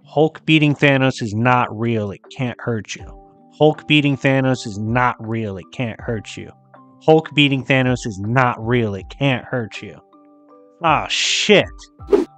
Hulk beating Thanos is not real. It can't hurt you. Hulk beating Thanos is not real. It can't hurt you. Hulk beating Thanos is not real. It can't hurt you. Ah, shit.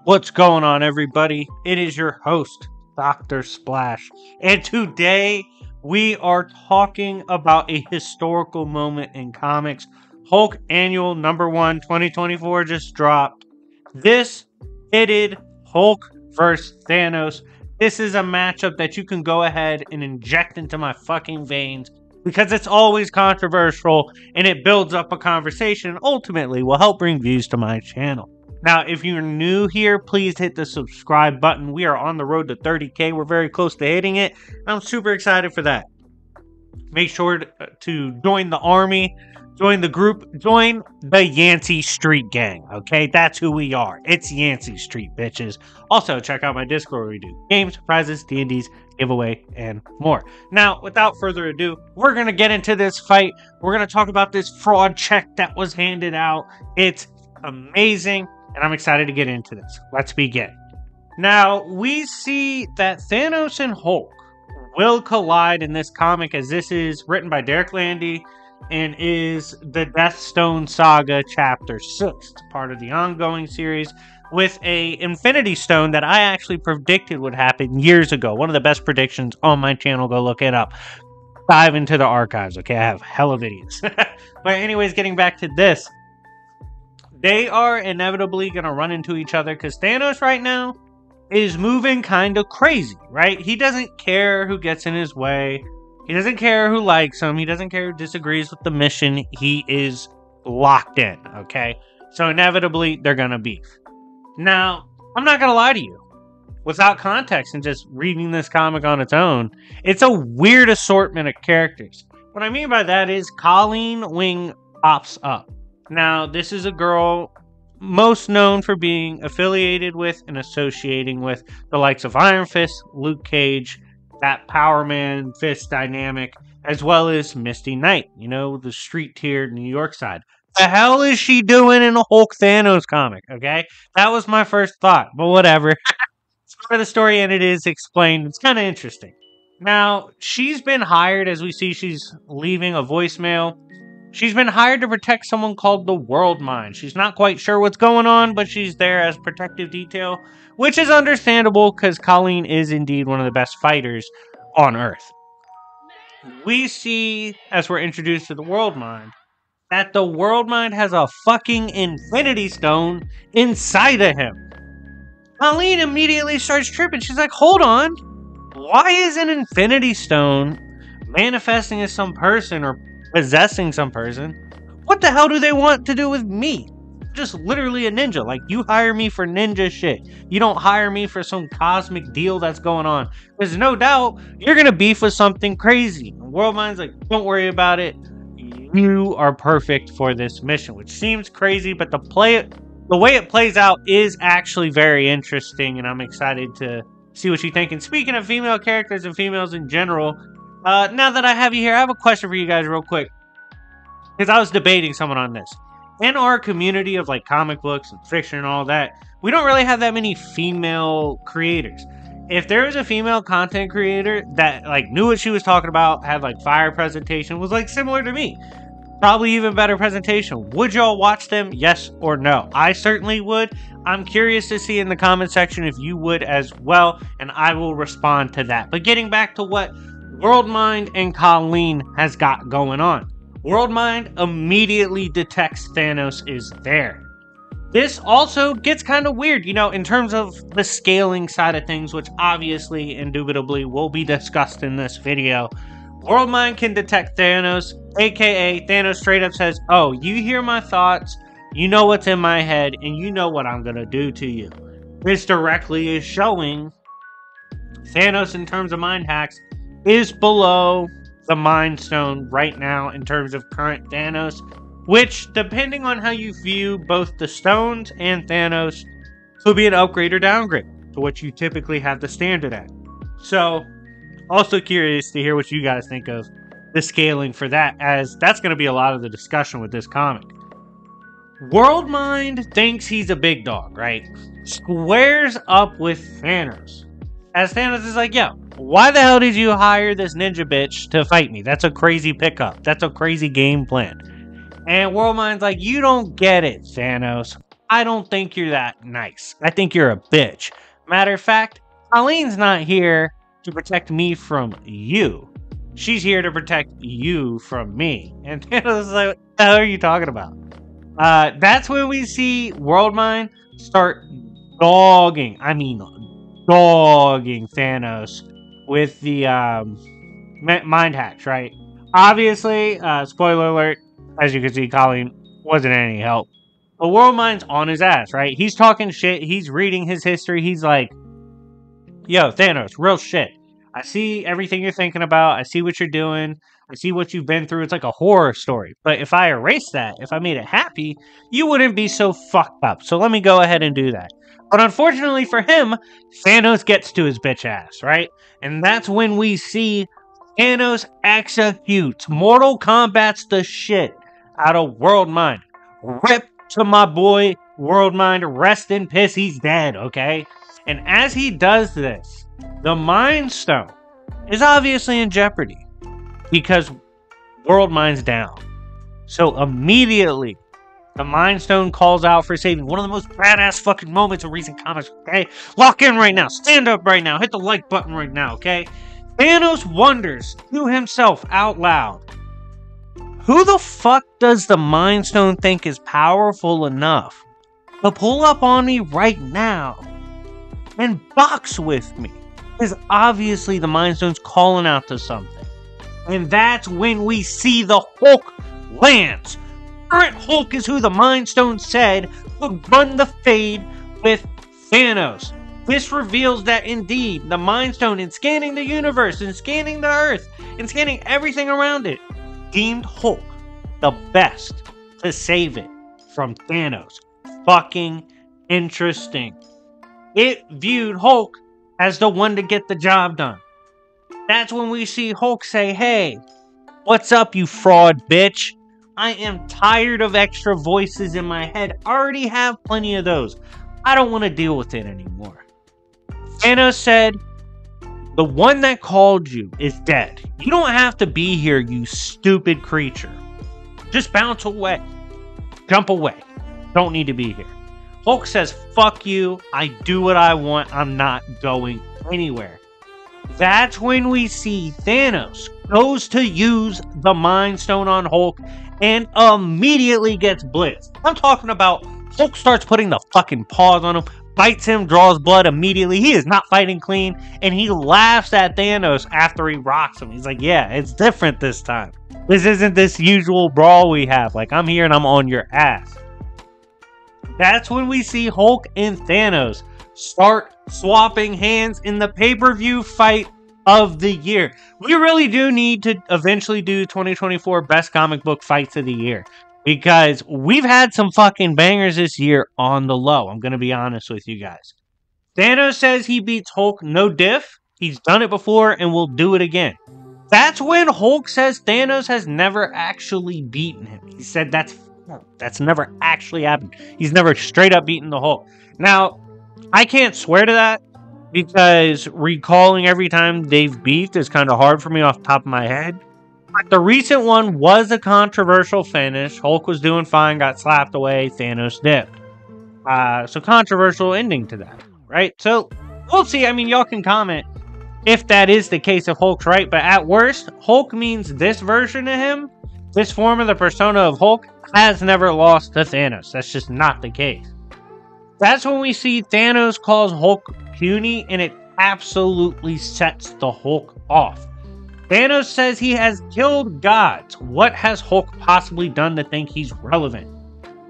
What's going on, everybody? It is your host, Dr. Splash. And today, we are talking about a historical moment in comics. Hulk Annual number 1, 2024 just dropped. This pitted Hulk versus Thanos. This is a matchup that you can go ahead and inject into my fucking veins because it's always controversial and it builds up a conversation and ultimately will help bring views to my channel. Now, if you're new here, please hit the subscribe button. We are on the road to 30K. We're very close to hitting it. I'm super excited for that. Make sure to join the army, join the group, join the Yancey Street Gang, okay? That's who we are. It's Yancey Street, bitches. Also, check out my Discord where we do games, prizes, D&Ds, giveaway, and more. Now, without further ado, we're going to get into this fight. We're going to talk about this fraud check that was handed out. It's amazing, and I'm excited to get into this. Let's begin. Now, we see that Thanos and Hulk will collide in this comic, as this is written by Derek Landy and is the Death Stone Saga Chapter 6, part of the ongoing series, with a Infinity Stone that I actually predicted would happen years ago. One of the best predictions on my channel. Go look it up. Dive into the archives, okay? I have hella videos. But anyways, getting back to this. They are inevitably going to run into each other because Thanos right now is moving kind of crazy, right? He doesn't care who gets in his way. He doesn't care who likes him. He doesn't care who disagrees with the mission. He is locked in, okay? So inevitably, they're going to beef. Now, I'm not going to lie to you. Without context and just reading this comic on its own, it's a weird assortment of characters. What I mean by that is Colleen Wing pops up. Now, this is a girl most known for being affiliated with and associating with the likes of Iron Fist, Luke Cage, that Power Man Fist dynamic, as well as Misty Knight, you know, the street tier New York side. The hell is she doing in a Hulk Thanos comic, okay? That was my first thought, but whatever. It's part of the story and it is explained. It's kind of interesting. Now, she's been hired, as we see she's leaving a voicemail. She's been hired to protect someone called the World Mind. She's not quite sure what's going on, but she's there as protective detail, which is understandable because Colleen is indeed one of the best fighters on Earth. We see, as we're introduced to the World Mind, that the World Mind has a fucking Infinity Stone inside of him. Colleen immediately starts tripping. She's like, hold on. Why is an Infinity Stone manifesting as some person or possessing some person? What the hell do they want to do with me? Just literally a ninja. Like, you hire me for ninja shit. You don't hire me for some cosmic deal that's going on. Because no doubt, you're going to beef with something crazy. And Worldmind's like, don't worry about it. You are perfect for this mission. Which seems crazy, but the way it plays out is actually very interesting. And I'm excited to see what you think. And speaking of female characters and females in general, now that I have you here, I have a question for you guys real quick. Because I was debating someone on this. In our community of like comic books and fiction and all that, we don't really have that many female creators. If there was a female content creator that like knew what she was talking about, had like fire presentation, was like similar to me, probably even better presentation, would y'all watch them? Yes or no? I certainly would. I'm curious to see in the comment section if you would as well, and I will respond to that. But getting back to what Worldmind and Colleen has got going on. Worldmind immediately detects Thanos is there. This also gets kind of weird, you know, in terms of the scaling side of things, which obviously, indubitably, will be discussed in this video. Worldmind can detect Thanos, aka Thanos straight up says, oh, you hear my thoughts, you know what's in my head, and you know what I'm gonna do to you. This directly is showing Thanos, in terms of mind hacks, is below the Mind Stone right now in terms of current Thanos, which, depending on how you view both the stones and Thanos, could be an upgrade or downgrade to what you typically have the standard at. So, also curious to hear what you guys think of the scaling for that, as that's going to be a lot of the discussion with this comic. Worldmind thinks he's a big dog, right? Squares up with Thanos. As Thanos is like, yo, why the hell did you hire this ninja bitch to fight me? That's a crazy pickup. That's a crazy game plan. And Worldmind's like, you don't get it, Thanos. I don't think you're that nice. I think you're a bitch. Matter of fact, Colleen's not here to protect me from you. She's here to protect you from me. And Thanos is like, what the hell are you talking about? That's when we see Worldmind start dogging Thanos with the mind hacks, right? Obviously, spoiler alert, as you can see, Colleen wasn't any help. But Worldmind's on his ass, right? He's talking shit. He's reading his history. He's like, yo, Thanos, real shit. I see everything you're thinking about. I see what you're doing. I see what you've been through. It's like a horror story. But if I erase that, if I made it happy, you wouldn't be so fucked up. So let me go ahead and do that. But unfortunately for him, Thanos gets to his bitch ass, right? And that's when we see Thanos executes. Mortal Kombat's the shit out of Worldmind. Rip to my boy Worldmind. Rest in piss. He's dead, okay? And as he does this, the Mind Stone is obviously in jeopardy because Worldmind's down. So immediately, the Mind Stone calls out for saving. One of the most badass fucking moments of recent comics, okay? Lock in right now. Stand up right now. Hit the like button right now, okay? Thanos wonders to himself out loud, who the fuck does the Mind Stone think is powerful enough to pull up on me right now and box with me? Because obviously the Mind Stone's calling out to something. And that's when we see the Hulk lands. Current Hulk is who the Mind Stone said would run the fade with Thanos. This reveals that indeed the Mind Stone, in scanning the universe, in scanning the Earth, in scanning everything around it, deemed Hulk the best to save it from Thanos. Fucking interesting. It viewed Hulk as the one to get the job done. That's when we see Hulk say, hey, what's up, you fraud bitch? I am tired of extra voices in my head. I already have plenty of those. I don't want to deal with it anymore. Thanos said, the one that called you is dead. You don't have to be here, you stupid creature. Just bounce away. Jump away. Don't need to be here. Hulk says, fuck you. I do what I want. I'm not going anywhere. That's when we see Thanos goes to use the Mind Stone on Hulk and immediately gets blitzed. I'm talking about Hulk starts putting the fucking paws on him, bites him, draws blood immediately. He is not fighting clean, and he laughs at Thanos after he rocks him. He's like, yeah, it's different this time. This isn't this usual brawl we have. Like, I'm here and I'm on your ass. That's when we see Hulk and Thanos start swapping hands in the pay-per-view fight of the year. We really do need to eventually do 2024 best comic book fights of the year, because we've had some fucking bangers this year on the low. I'm going to be honest with you guys. Thanos says he beats Hulk no diff. He's done it before and will do it again. That's when Hulk says Thanos has never actually beaten him. He said that's never actually happened. He's never straight up beaten the Hulk. Now, I can't swear to that, because recalling every time they've beefed is kind of hard for me off the top of my head. But the recent one was a controversial finish. Hulk was doing fine, got slapped away, Thanos dipped. So controversial ending to that, right? So we'll see. I mean, y'all can comment if that is the case, if Hulk's right. But at worst, Hulk means this version of him, this form of the persona of Hulk, has never lost to Thanos. That's just not the case. That's when we see Thanos calls Hulk puny, and it absolutely sets the Hulk off. Thanos says he has killed gods. What has Hulk possibly done to think he's relevant?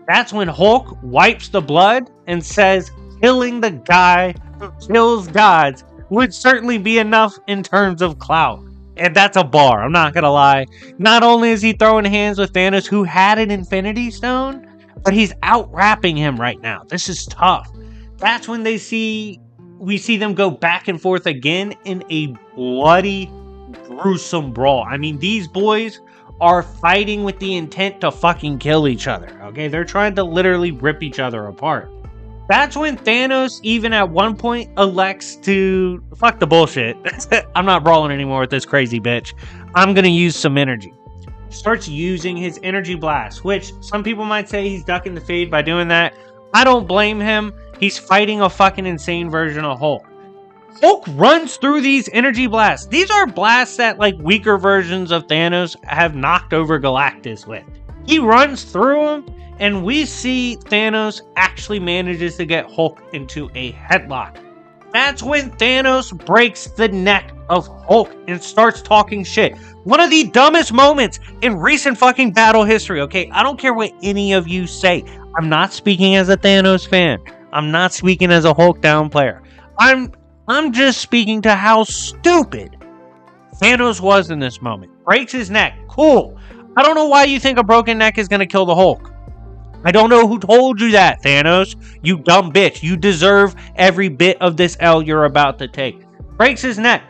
That's when Hulk wipes the blood and says killing the guy who kills gods would certainly be enough in terms of clout. And that's a bar, I'm not gonna lie. Not only is he throwing hands with Thanos, who had an Infinity Stone, but he's out-rapping him right now. This is tough. That's when we see them go back and forth again in a bloody, gruesome brawl. I mean, these boys are fighting with the intent to fucking kill each other, okay? They're trying to literally rip each other apart. That's when Thanos even at one point elects to fuck the bullshit. I'm not brawling anymore with this crazy bitch. I'm gonna use some energy. Starts using his energy blast, which some people might say he's ducking the fade by doing that. I don't blame him. He's fighting a fucking insane version of Hulk. Hulk runs through these energy blasts. These are blasts that like weaker versions of Thanos have knocked over Galactus with. He runs through them, and we see Thanos actually manages to get Hulk into a headlock. That's when Thanos breaks the neck of Hulk and starts talking shit. One of the dumbest moments in recent fucking battle history, okay? I don't care what any of you say. I'm not speaking as a Thanos fan. I'm not speaking as a Hulk down player. I'm just speaking to how stupid Thanos was in this moment. Breaks his neck. Cool. I don't know why you think a broken neck is going to kill the Hulk. I don't know who told you that, Thanos. You dumb bitch. You deserve every bit of this L you're about to take. Breaks his neck.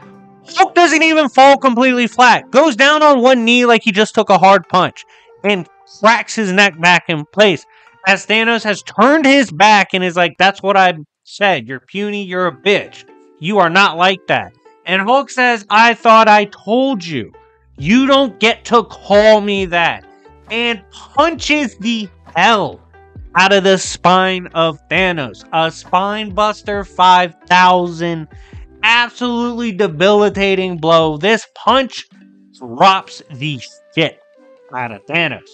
Hulk doesn't even fall completely flat. Goes down on one knee like he just took a hard punch. And cracks his neck back in place. As Thanos has turned his back and is like, that's what I said. You're puny. You're a bitch. You are not like that. And Hulk says, I thought I told you. You don't get to call me that. And punches the hell out of the spine of Thanos. A spine buster 5000. Absolutely debilitating blow. This punch drops the shit out of Thanos.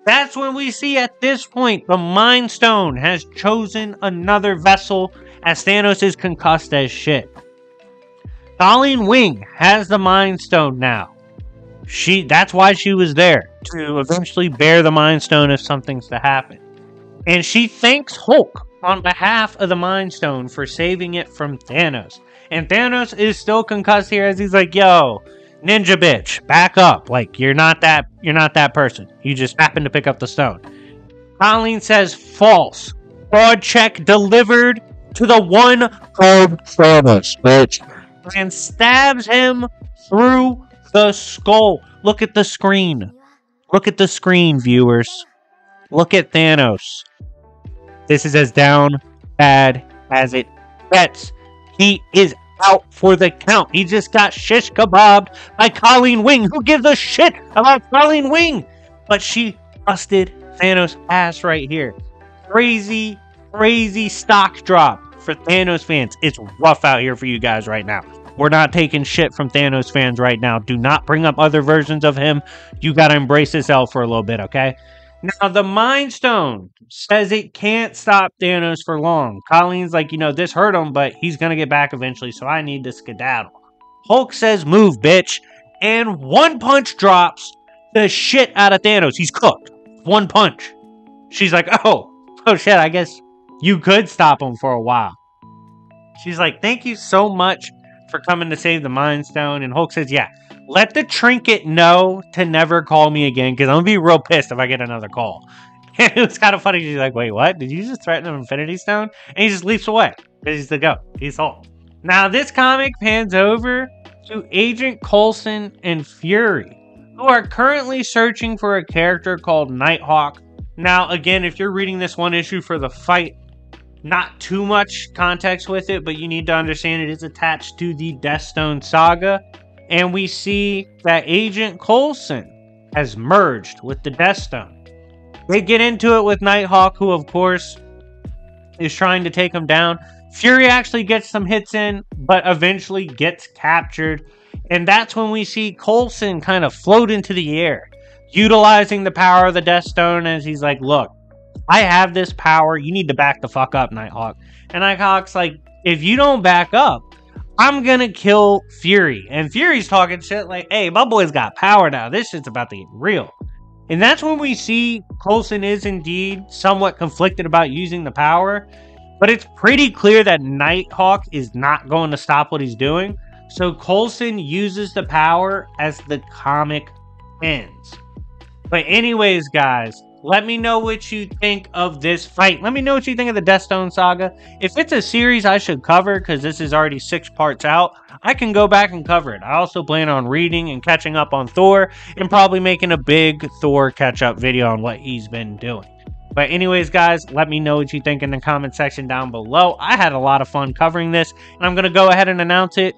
That's when we see at this point the Mind Stone has chosen another vessel as Thanos is concussed as shit. Colleen Wing has the Mind Stone now. That's why she was there, to eventually bear the Mind Stone if something's to happen. And she thanks Hulk on behalf of the Mind Stone for saving it from Thanos. And Thanos is still concussed here as he's like, yo, ninja bitch, back up. Like, you're not that person. You just happened to pick up the stone. Colleen says false. Fraud check delivered to the one called Thanos, bitch. And stabs him through the skull. Look at the screen. Look at the screen, viewers. Look at Thanos. This is as down bad as it gets. He is out for the count. He just got shish kebabbed by Colleen Wing. Who gives a shit about Colleen Wing? But she busted Thanos' ass right here. Crazy, crazy stock drop for Thanos fans. It's rough out here for you guys right now. We're not taking shit from Thanos fans right now. Do not bring up other versions of him. You gotta embrace this L for a little bit, okay? Now, the Mind Stone says it can't stop Thanos for long. Colleen's like, this hurt him, but he's gonna get back eventually, so I need to skedaddle. Hulk says, move, bitch. And one punch drops the shit out of Thanos. He's cooked. One punch. She's like, oh shit, I guess you could stop him for a while. She's like, thank you so much for coming to save the Mind Stone. And Hulk says, yeah, let the trinket know to never call me again, because I'm going to be real pissed if I get another call. And it was kind of funny. She's like, wait, what? Did you just threaten an Infinity Stone? And he just leaps away, because he's the GOAT. He's Hulk. Now, this comic pans over to Agent Coulson and Fury, who are currently searching for a character called Nighthawk. Now, again, if you're reading this one issue for the fight, not too much context with it, but you need to understand it is attached to the Deathstone saga. And we see that Agent Coulson has merged with the Deathstone. They get into it with Nighthawk, who, of course, is trying to take him down. Fury actually gets some hits in, but eventually gets captured. And that's when we see Coulson kind of float into the air, utilizing the power of the Deathstone as he's like, look, I have this power. You need to back the fuck up, Nighthawk. And Nighthawk's like, if you don't back up, I'm gonna kill Fury. And Fury's talking shit like, hey, my boy's got power now. This shit's about to get real. And that's when we see Coulson is indeed somewhat conflicted about using the power. But it's pretty clear that Nighthawk is not going to stop what he's doing. So Coulson uses the power as the comic ends. But anyways, guys, let me know what you think of this fight. Let me know what you think of the Deathstone saga. If it's a series I should cover, because this is already 6 parts out, I can go back and cover it. I also plan on reading and catching up on Thor, and probably making a big Thor catch-up video on what he's been doing. But anyways, guys, let me know what you think in the comment section down below. I had a lot of fun covering this, and I'm going to go ahead and announce it.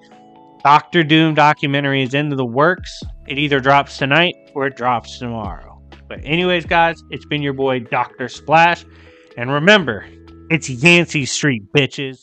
Doctor Doom documentary is into the works. It either drops tonight or it drops tomorrow. But anyways, guys, it's been your boy, Dr. Splash. And remember, it's Yancey Street, bitches.